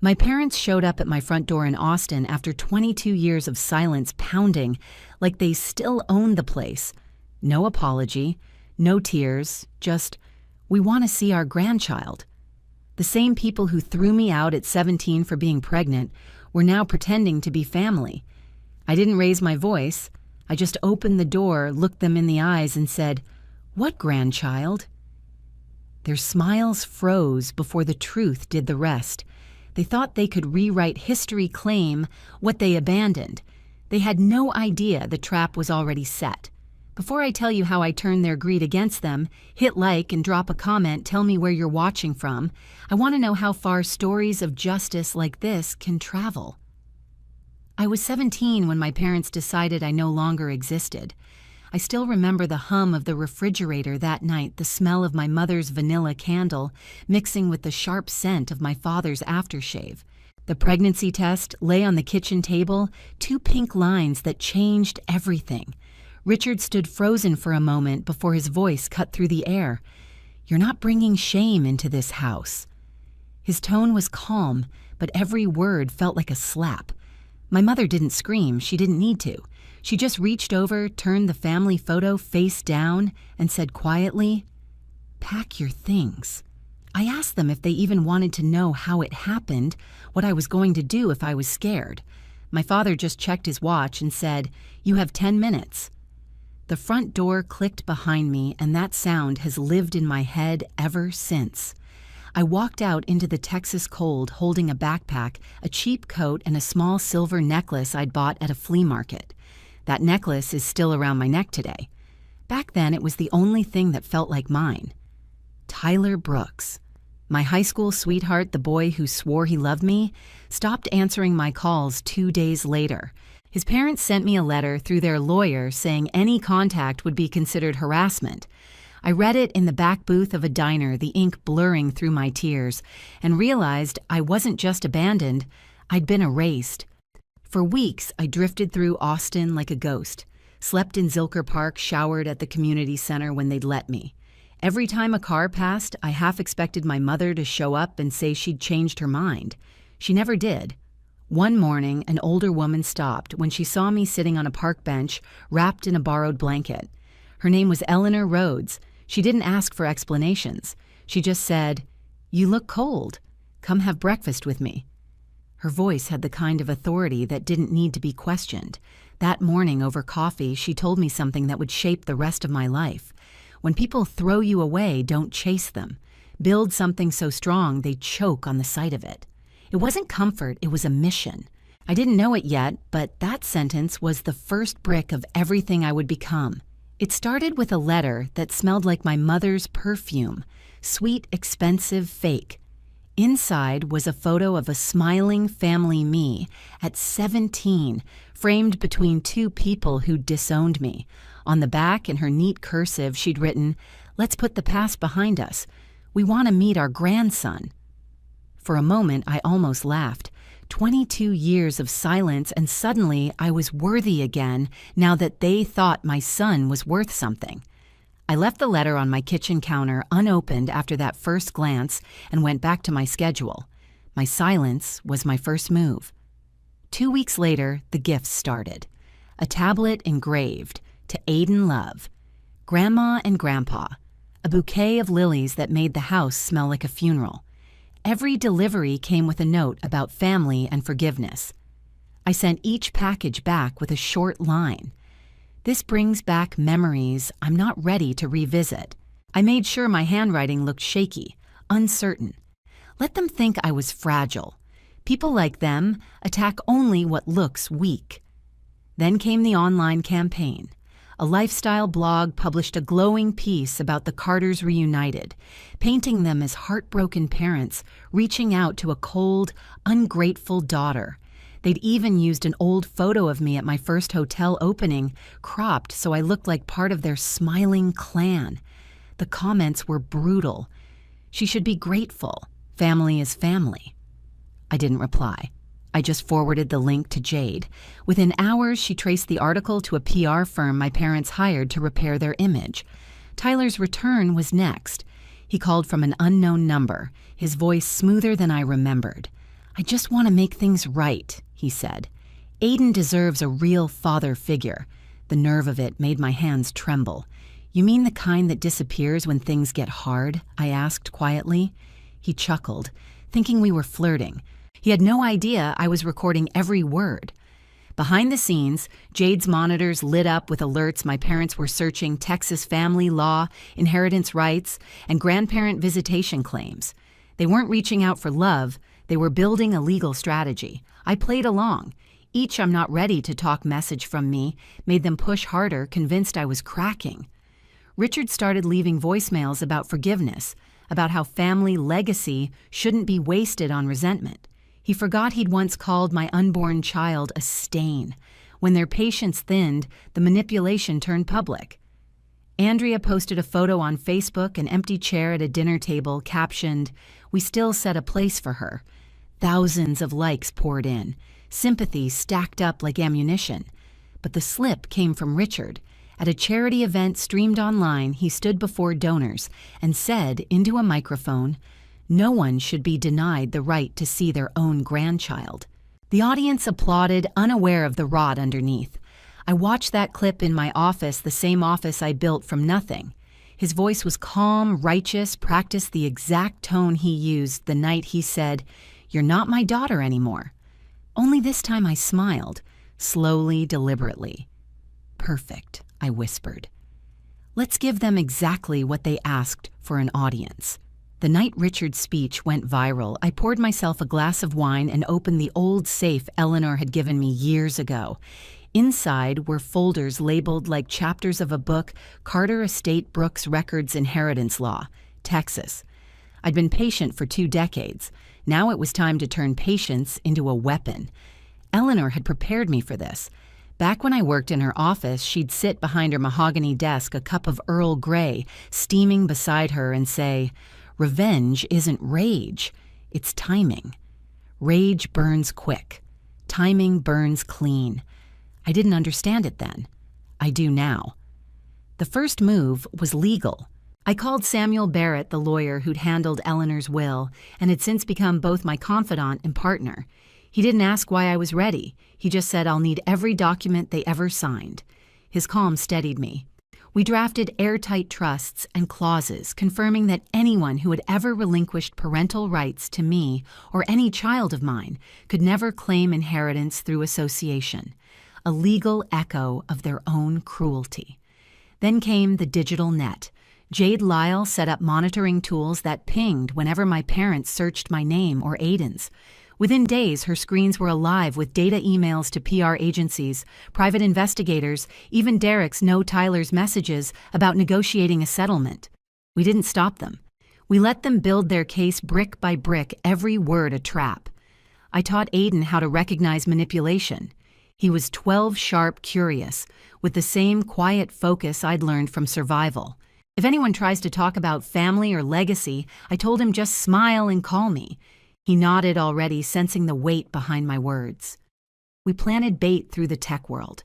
My parents showed up at my front door in Austin after 22 years of silence pounding, like they still owned the place. No apology, no tears, just, we want to see our grandchild. The same people who threw me out at 17 for being pregnant were now pretending to be family. I didn't raise my voice. I just opened the door, looked them in the eyes, and said, "What grandchild?" Their smiles froze before the truth did the rest. They thought they could rewrite history, claim what they abandoned. They had no idea the trap was already set. Before I tell you how I turned their greed against them, hit like and drop a comment, tell me where you're watching from. I want to know how far stories of justice like this can travel. I was 17 when my parents decided I no longer existed. I still remember the hum of the refrigerator that night, the smell of my mother's vanilla candle mixing with the sharp scent of my father's aftershave. The pregnancy test lay on the kitchen table, 2 pink lines that changed everything. Richard stood frozen for a moment before his voice cut through the air. "You're not bringing shame into this house." His tone was calm, but every word felt like a slap. My mother didn't scream. She didn't need to. She just reached over, turned the family photo face down, and said quietly, "Pack your things." I asked them if they even wanted to know how it happened, what I was going to do if I was scared. My father just checked his watch and said, "You have 10 minutes." The front door clicked behind me, and that sound has lived in my head ever since. I walked out into the Texas cold holding a backpack, a cheap coat, and a small silver necklace I'd bought at a flea market. That necklace is still around my neck today. Back then, it was the only thing that felt like mine. Tyler Brooks, my high school sweetheart, the boy who swore he loved me, stopped answering my calls 2 days later. His parents sent me a letter through their lawyer saying any contact would be considered harassment. I read it in the back booth of a diner, the ink blurring through my tears, and realized I wasn't just abandoned, I'd been erased. For weeks, I drifted through Austin like a ghost, slept in Zilker Park, showered at the community center when they'd let me. Every time a car passed, I half expected my mother to show up and say she'd changed her mind. She never did. One morning, an older woman stopped when she saw me sitting on a park bench, wrapped in a borrowed blanket. Her name was Eleanor Rhodes. She didn't ask for explanations. She just said, "You look cold. Come have breakfast with me." Her voice had the kind of authority that didn't need to be questioned. That morning over coffee, she told me something that would shape the rest of my life. When people throw you away, don't chase them. Build something so strong they choke on the sight of it. It wasn't comfort, it was a mission. I didn't know it yet, but that sentence was the first brick of everything I would become. It started with a letter that smelled like my mother's perfume, sweet, expensive, fake. Inside was a photo of a smiling family me at 17, framed between 2 people who'd disowned me. On the back, in her neat cursive, she'd written, "Let's put the past behind us. We want to meet our grandson." For a moment, I almost laughed. 22 years of silence, and suddenly I was worthy again now that they thought my son was worth something. I left the letter on my kitchen counter unopened after that first glance and went back to my schedule. My silence was my first move. 2 weeks later, the gifts started. A tablet engraved, "To Aiden Love," Grandma and Grandpa, a bouquet of lilies that made the house smell like a funeral. Every delivery came with a note about family and forgiveness. I sent each package back with a short line. "This brings back memories I'm not ready to revisit." I made sure my handwriting looked shaky, uncertain. Let them think I was fragile. People like them attack only what looks weak. Then came the online campaign. A lifestyle blog published a glowing piece about the Carters reunited, painting them as heartbroken parents reaching out to a cold, ungrateful daughter. They'd even used an old photo of me at my first hotel opening, cropped so I looked like part of their smiling clan. The comments were brutal. "She should be grateful. Family is family." I didn't reply. I just forwarded the link to Jade. Within hours, she traced the article to a PR firm my parents hired to repair their image. Tyler's return was next. He called from an unknown number, his voice smoother than I remembered. "I just want to make things right," he said. "Aiden deserves a real father figure." The nerve of it made my hands tremble. "You mean the kind that disappears when things get hard?" I asked quietly. He chuckled, thinking we were flirting. He had no idea I was recording every word. Behind the scenes, Jade's monitors lit up with alerts my parents were searching Texas family law, inheritance rights, and grandparent visitation claims. They weren't reaching out for love, they were building a legal strategy. I played along. Each "I'm not ready to talk" message from me made them push harder, convinced I was cracking. Richard started leaving voicemails about forgiveness, about how family legacy shouldn't be wasted on resentment. He forgot he'd once called my unborn child a stain. When their patience thinned, the manipulation turned public. Andrea posted a photo on Facebook, an empty chair at a dinner table, captioned, "We still set a place for her." Thousands of likes poured in. Sympathy stacked up like ammunition. But the slip came from Richard. At a charity event streamed online, he stood before donors and said into a microphone, "No one should be denied the right to see their own grandchild." The audience applauded, unaware of the rot underneath. I watched that clip in my office, the same office I built from nothing. His voice was calm, righteous, practiced the exact tone he used the night he said, "You're not my daughter anymore." Only this time I smiled, slowly, deliberately. "Perfect," I whispered. "Let's give them exactly what they asked for an audience." The night Richard's speech went viral, I poured myself a glass of wine and opened the old safe Eleanor had given me years ago. Inside were folders labeled like chapters of a book, Carter Estate Brooks Records Inheritance Law, Texas. I'd been patient for 2 decades. Now it was time to turn patience into a weapon. Eleanor had prepared me for this. Back when I worked in her office, she'd sit behind her mahogany desk, a cup of Earl Grey steaming beside her, and say, "Revenge isn't rage, it's timing. Rage burns quick. Timing burns clean." I didn't understand it then. I do now. The first move was legal. I called Samuel Barrett, the lawyer who'd handled Eleanor's will, and had since become both my confidant and partner. He didn't ask why I was ready. He just said, "I'll need every document they ever signed." His calm steadied me. We drafted airtight trusts and clauses confirming that anyone who had ever relinquished parental rights to me or any child of mine could never claim inheritance through association, a legal echo of their own cruelty. Then came the digital net. Jade Lyle set up monitoring tools that pinged whenever my parents searched my name or Aiden's. Within days, her screens were alive with data emails to PR agencies, private investigators, even Derek's "No Tyler's" messages about negotiating a settlement. We didn't stop them. We let them build their case brick by brick, every word a trap. I taught Aiden how to recognize manipulation. He was 12 sharp, curious, with the same quiet focus I'd learned from survival. If anyone tries to talk about family or legacy, I told him just smile and call me. He nodded already, sensing the weight behind my words. We planted bait through the tech world.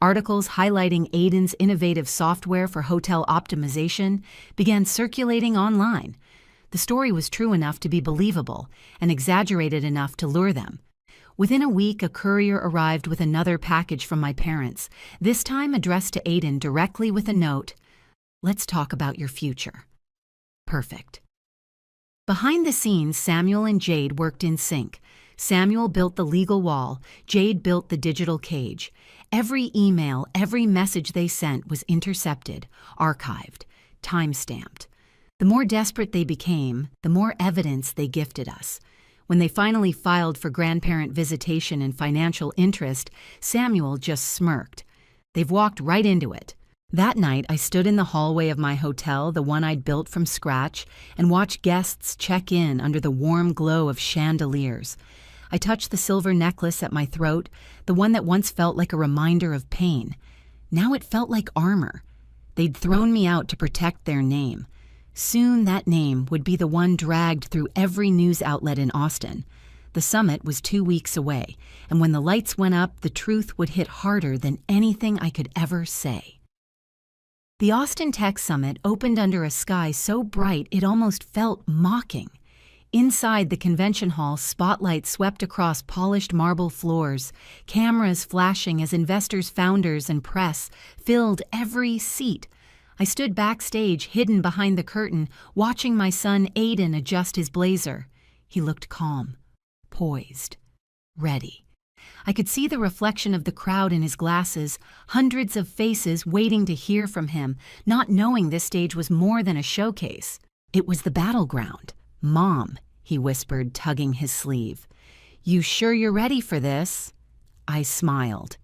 Articles highlighting Aiden's innovative software for hotel optimization began circulating online. The story was true enough to be believable and exaggerated enough to lure them. Within a week, a courier arrived with another package from my parents, this time addressed to Aiden directly with a note, "Let's talk about your future." Perfect. Behind the scenes, Samuel and Jade worked in sync. Samuel built the legal wall, Jade built the digital cage. Every email, every message they sent was intercepted, archived, time-stamped. The more desperate they became, the more evidence they gifted us. When they finally filed for grandparent visitation and financial interest, Samuel just smirked. They've walked right into it. That night, I stood in the hallway of my hotel, the one I'd built from scratch, and watched guests check in under the warm glow of chandeliers. I touched the silver necklace at my throat, the one that once felt like a reminder of pain. Now it felt like armor. They'd thrown me out to protect their name. Soon that name would be the one dragged through every news outlet in Austin. The summit was 2 weeks away, and when the lights went up, the truth would hit harder than anything I could ever say. The Austin Tech Summit opened under a sky so bright it almost felt mocking. Inside the convention hall, spotlights swept across polished marble floors, cameras flashing as investors, founders, and press filled every seat. I stood backstage, hidden behind the curtain, watching my son Aiden adjust his blazer. He looked calm, poised, ready. I could see the reflection of the crowd in his glasses, hundreds of faces waiting to hear from him, not knowing this stage was more than a showcase. It was the battleground. "Mom," he whispered, tugging his sleeve. "You sure you're ready for this?" I smiled.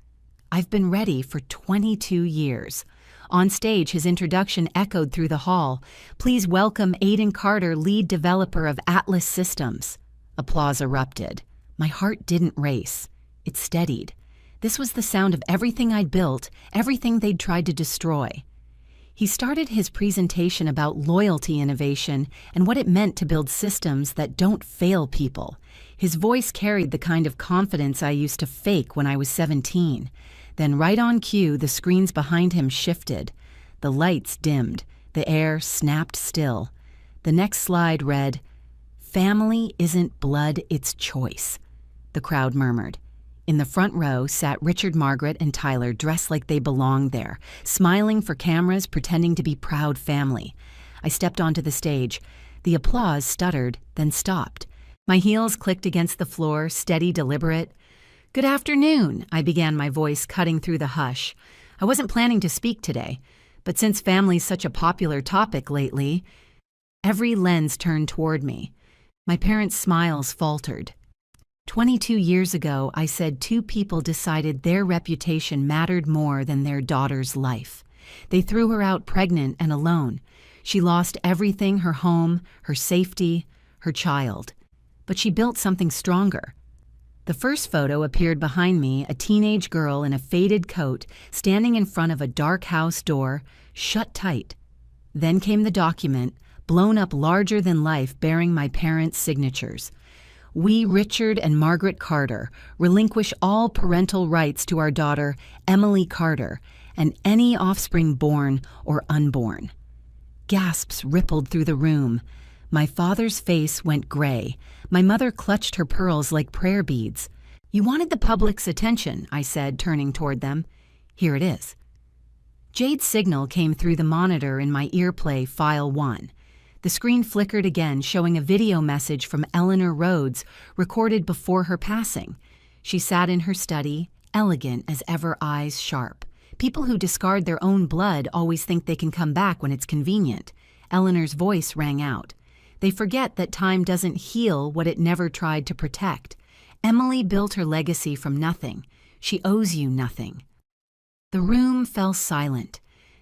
I've been ready for 22 years. On stage, his introduction echoed through the hall. "Please welcome Aiden Carter, lead developer of Atlas Systems." Applause erupted. My heart didn't race. It steadied. This was the sound of everything I'd built, everything they'd tried to destroy. He started his presentation about loyalty innovation and what it meant to build systems that don't fail people. His voice carried the kind of confidence I used to fake when I was 17. Then right on cue, the screens behind him shifted. The lights dimmed. The air snapped still. The next slide read, "Family isn't blood, it's choice." The crowd murmured. In the front row sat Richard, Margaret, and Tyler, dressed like they belonged there, smiling for cameras, pretending to be proud family. I stepped onto the stage. The applause stuttered, then stopped. My heels clicked against the floor, steady, deliberate. "Good afternoon," I began, my voice cutting through the hush. I wasn't planning to speak today, but since family's such a popular topic lately, every lens turned toward me. My parents' smiles faltered. 22 years ago, I said two people decided their reputation mattered more than their daughter's life. They threw her out pregnant and alone. She lost everything, her home, her safety, her child. But she built something stronger. The first photo appeared behind me, a teenage girl in a faded coat, standing in front of a dark house door, shut tight. Then came the document, blown up larger than life, bearing my parents' signatures. "We, Richard and Margaret Carter, relinquish all parental rights to our daughter, Emily Carter, and any offspring born or unborn." Gasps rippled through the room. My father's face went gray. My mother clutched her pearls like prayer beads. "You wanted the public's attention," I said, turning toward them. "Here it is." Jade's signal came through the monitor in my earplay file 1. The screen flickered again, showing a video message from Eleanor Rhodes, recorded before her passing. She sat in her study, elegant as ever, eyes sharp. People who discard their own blood always think they can come back when it's convenient. Eleanor's voice rang out. They forget that time doesn't heal what it never tried to protect. Emily built her legacy from nothing. She owes you nothing. The room fell silent.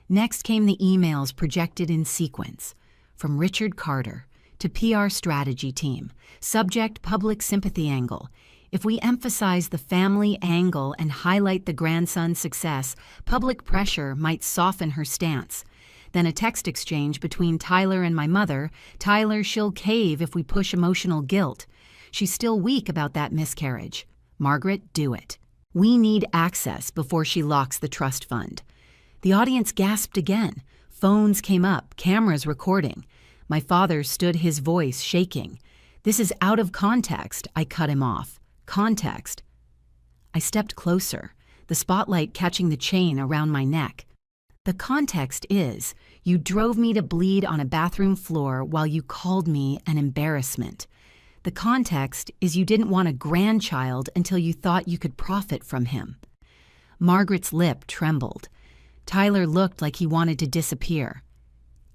Next came the emails projected in sequence. From Richard Carter to PR strategy team. Subject: public sympathy angle. If we emphasize the family angle and highlight the grandson's success, public pressure might soften her stance. Then a text exchange between Tyler and my mother. "Tyler, she'll cave if we push emotional guilt. She's still weak about that miscarriage. Margaret, do it. We need access before she locks the trust fund." The audience gasped again. Phones came up, cameras recording. My father stood, his voice shaking. "This is out of context," I cut him off. "Context." I stepped closer, the spotlight catching the chain around my neck. "The context is, you drove me to bleed on a bathroom floor while you called me an embarrassment. The context is you didn't want a grandchild until you thought you could profit from him." Margaret's lip trembled. Tyler looked like he wanted to disappear.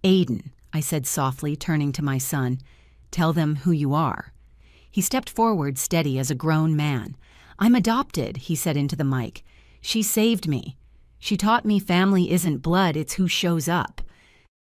"Aiden," I said softly, turning to my son, "tell them who you are." He stepped forward, steady as a grown man. "I'm adopted," he said into the mic. "She saved me. She taught me family isn't blood, it's who shows up."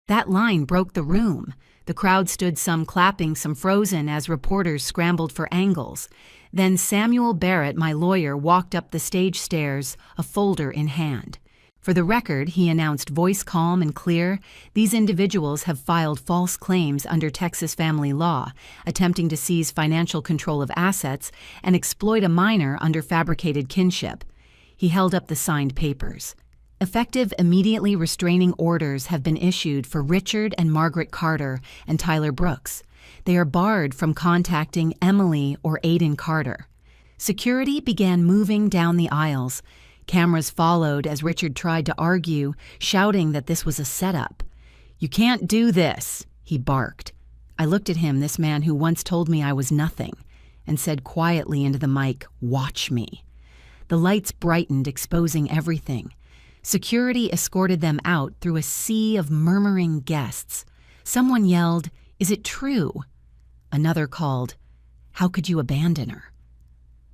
That line broke the room. The crowd stood, some clapping, some frozen, as reporters scrambled for angles. Then Samuel Barrett, my lawyer, walked up the stage stairs, a folder in hand. For the record, he announced, voice calm and clear, "These individuals have filed false claims under Texas family law, attempting to seize financial control of assets and exploit a minor under fabricated kinship." He held up the signed papers. "Effective immediately restraining orders have been issued for Richard and Margaret Carter and Tyler Brooks. They are barred from contacting Emily or Aiden Carter. Security began moving down the aisles. Cameras followed as Richard tried to argue, shouting that this was a setup. "You can't do this," he barked. I looked at him, this man who once told me I was nothing, and said quietly into the mic, "Watch me." The lights brightened, exposing everything. Security escorted them out through a sea of murmuring guests. Someone yelled, "Is it true?" Another called, "How could you abandon her?"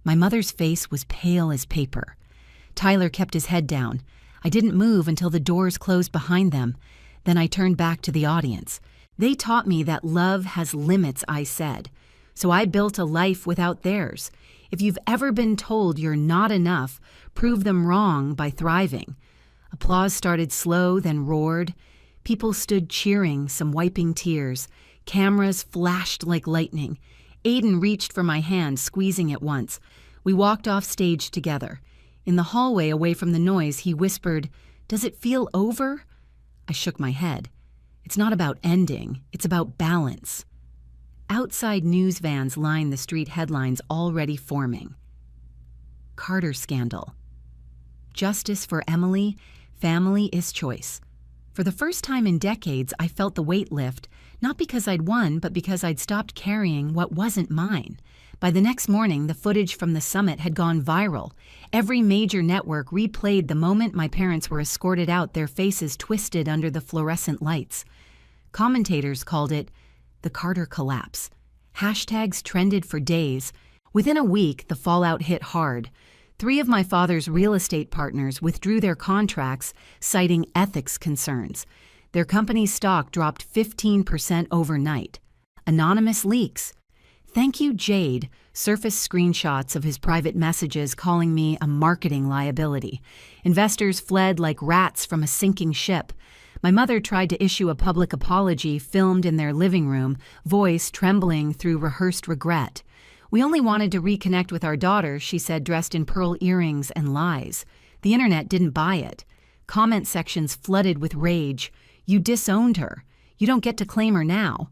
My mother's face was pale as paper. Tyler kept his head down. I didn't move until the doors closed behind them. Then I turned back to the audience. "They taught me that love has limits," I said. "So I built a life without theirs. If you've ever been told you're not enough, prove them wrong by thriving." Applause started slow, then roared. People stood cheering, some wiping tears. Cameras flashed like lightning. Aiden reached for my hand, squeezing it once. We walked off stage together. In the hallway away from the noise, he whispered, "Does it feel over?" I shook my head. "It's not about ending, it's about balance." Outside news vans lined the street, headlines already forming. Carter scandal. Justice for Emily, family is choice. For the first time in decades, I felt the weight lift, not because I'd won, but because I'd stopped carrying what wasn't mine. By the next morning, the footage from the summit had gone viral. Every major network replayed the moment my parents were escorted out, their faces twisted under the fluorescent lights. Commentators called it the Carter collapse. Hashtags trended for days. Within a week, the fallout hit hard. 3 of my father's real estate partners withdrew their contracts, citing ethics concerns. Their company's stock dropped 15% overnight. Anonymous leaks. Thank you, Jade, surfaced screenshots of his private messages calling me a marketing liability. Investors fled like rats from a sinking ship. My mother tried to issue a public apology filmed in their living room, voice trembling through rehearsed regret. "We only wanted to reconnect with our daughter," she said, dressed in pearl earrings and lies. The internet didn't buy it. Comment sections flooded with rage. "You disowned her. You don't get to claim her now."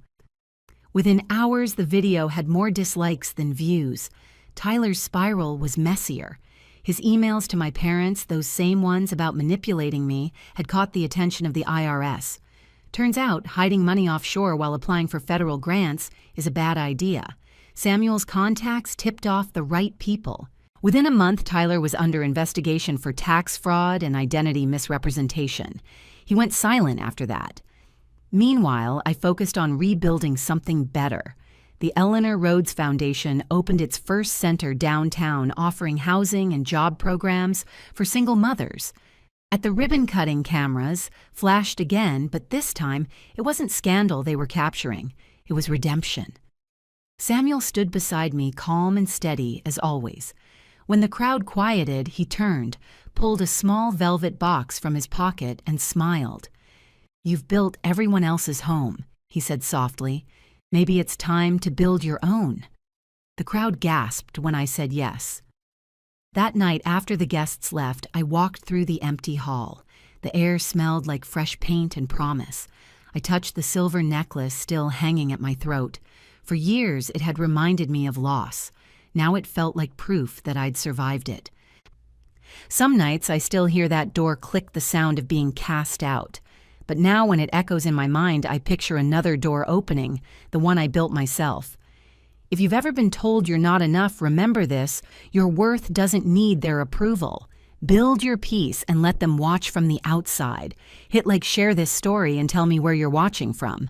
Within hours, the video had more dislikes than views. Tyler's spiral was messier. His emails to my parents, those same ones about manipulating me, had caught the attention of the IRS. Turns out, hiding money offshore while applying for federal grants is a bad idea. Samuel's contacts tipped off the right people. Within a month, Tyler was under investigation for tax fraud and identity misrepresentation. He went silent after that. Meanwhile, I focused on rebuilding something better. The Eleanor Rhodes Foundation opened its first center downtown, offering housing and job programs for single mothers. At the ribbon-cutting, cameras flashed again, but this time it wasn't scandal they were capturing. It was redemption. Samuel stood beside me, calm and steady as always. When the crowd quieted, he turned, pulled a small velvet box from his pocket, and smiled. "You've built everyone else's home," he said softly. "Maybe it's time to build your own." The crowd gasped when I said yes. That night, after the guests left, I walked through the empty hall. The air smelled like fresh paint and promise. I touched the silver necklace still hanging at my throat. For years, it had reminded me of loss. Now it felt like proof that I'd survived it. Some nights, I still hear that door click, the sound of being cast out. But now when it echoes in my mind, I picture another door opening, the one I built myself. If you've ever been told you're not enough, remember this: your worth doesn't need their approval. Build your peace and let them watch from the outside. Hit like, share this story, and tell me where you're watching from.